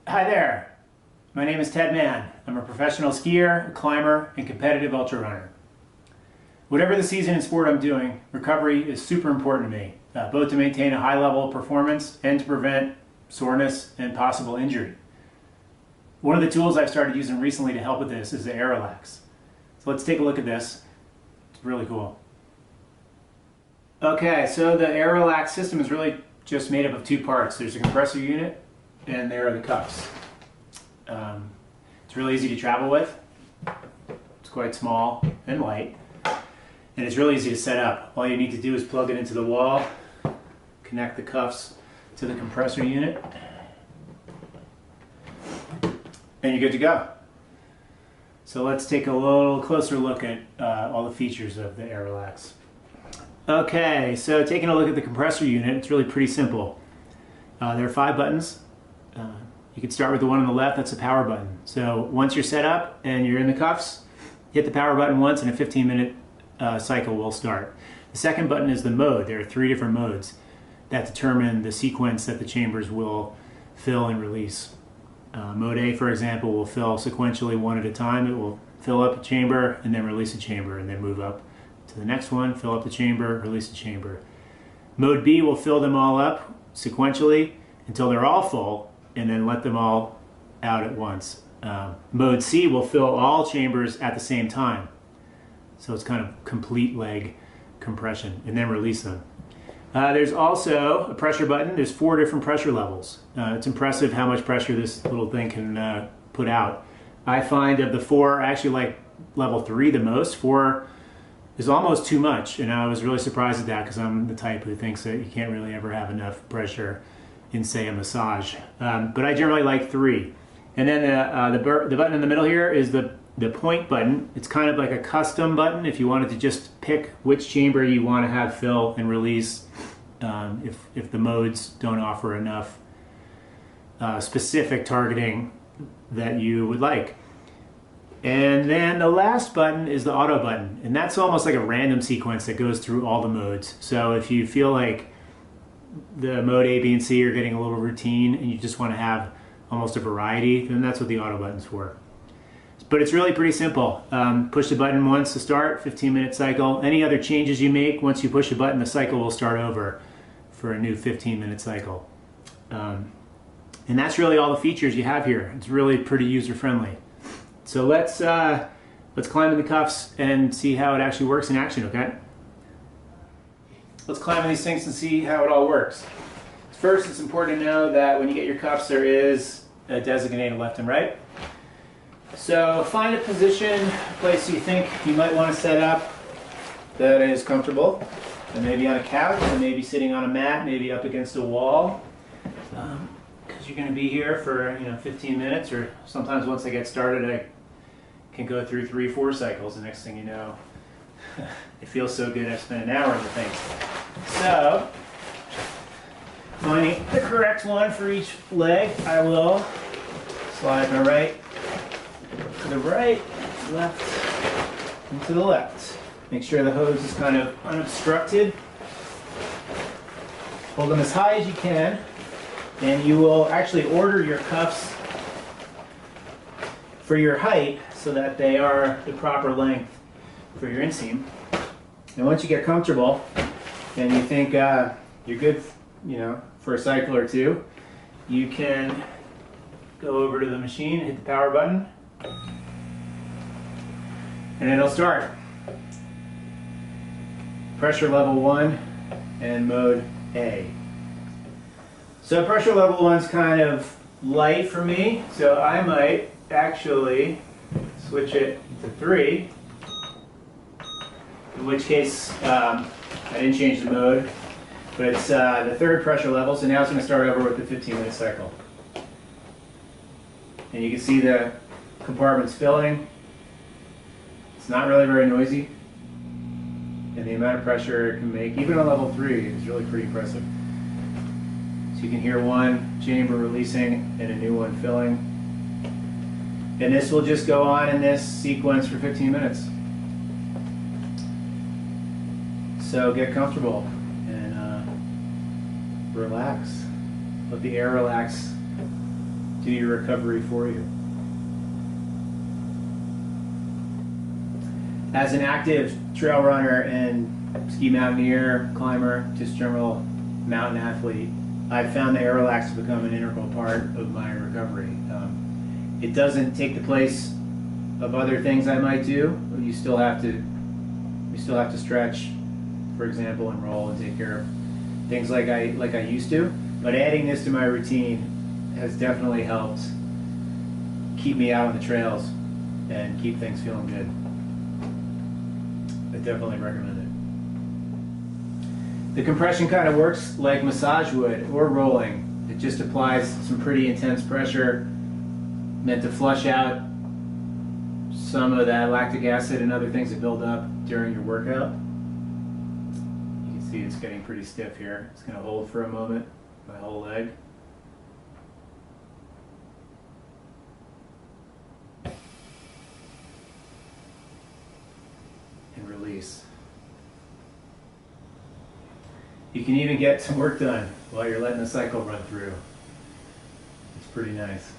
Hi there, my name is Ted Mahon. I'm a professional skier, a climber, and competitive ultra runner. Whatever the season and sport I'm doing, recovery is super important to me, both to maintain a high level of performance and to prevent soreness and possible injury. One of the tools I've started using recently to help with this is the Airrelax. So let's take a look at this. It's really cool. Okay, so the Airrelax system is really just made up of two parts. There's a compressor unit and there are the cuffs. It's really easy to travel with. It's quite small and light, and it's really easy to set up. All you need to do is plug it into the wall, connect the cuffs to the compressor unit, and you're good to go. So let's take a little closer look at all the features of the Airrelax. Okay, so taking a look at the compressor unit, it's really pretty simple. There are 5 buttons. You can start with the one on the left, that's the power button. So once you're set up and you're in the cuffs, hit the power button once and a 15-minute cycle will start. The second button is the mode. There are 3 different modes that determine the sequence that the chambers will fill and release. Mode A, for example, will fill sequentially one at a time. It will fill up a chamber and then release a chamber and then move up to the next one, fill up the chamber, release the chamber. Mode B will fill them all up sequentially until they're all full and then let them all out at once. Mode C will fill all chambers at the same time. So it's kind of complete leg compression and then release them. There's also a pressure button. There's 4 different pressure levels. It's impressive how much pressure this little thing can put out. I find of the 4, I actually like level 3 the most. 4 is almost too much, and I was really surprised at that because I'm the type who thinks that you can't really ever have enough pressure in, say, a massage. But I generally like 3. And then the button in the middle here is the point button. It's kind of like a custom button if you wanted to just pick which chamber you want to have fill and release if the modes don't offer enough specific targeting that you would like. And then the last button is the auto button, and that's almost like a random sequence that goes through all the modes. So if you feel like the mode A, B, and C are getting a little routine and you just want to have almost a variety, then that's what the auto button's for. But it's really pretty simple. Push the button once to start, 15-minute cycle. Any other changes you make, once you push the button, the cycle will start over for a new 15-minute cycle. And that's really all the features you have here. It's really pretty user-friendly. So let's climb in the cuffs and see how it actually works in action, okay? Let's climb in these things and see how it all works. First, it's important to know that when you get your cuffs, there is a designated left and right. So find a position, a place you think you might want to set up that is comfortable. And maybe on a couch, or maybe sitting on a mat, maybe up against a wall. Because you're going to be here for 15 minutes, or sometimes once I get started, I can go through 3-4 cycles. The next thing you know, it feels so good I've spent an hour on the thing. So, finding the correct one for each leg, I will slide my right to the right, left, and to the left. Make sure the hose is kind of unobstructed. Hold them as high as you can, and you will actually order your cuffs for your height so that they are the proper length for your inseam. And once you get comfortable and you think you're good, for a cycle or 2, you can go over to the machine, hit the power button, and it'll start. Pressure level 1 and mode A. So pressure level 1's kind of light for me, so I might actually switch it to 3, in which case I didn't change the mode, but it's the 3rd pressure level, so now it's going to start over with the 15-minute cycle. And you can see the compartments filling. It's not really very noisy, and the amount of pressure it can make, even on level 3, is really pretty impressive. So you can hear one chamber releasing and a new one filling. And this will just go on in this sequence for 15 minutes. So get comfortable and relax. Let the Airrelax do your recovery for you. As an active trail runner and ski mountaineer, climber, just general mountain athlete, I've found the Aerolax to become an integral part of my recovery. It doesn't take the place of other things I might do. You still have to stretch, for example, and roll and take care of things like I used to. But adding this to my routine has definitely helped keep me out on the trails and keep things feeling good. I definitely recommend it. The compression kind of works like massage would or rolling. It just applies some pretty intense pressure meant to flush out some of that lactic acid and other things that build up during your workout. You can see it's getting pretty stiff here. It's going to hold for a moment, my whole leg. And release. You can even get some work done while you're letting the cycle run through. It's pretty nice.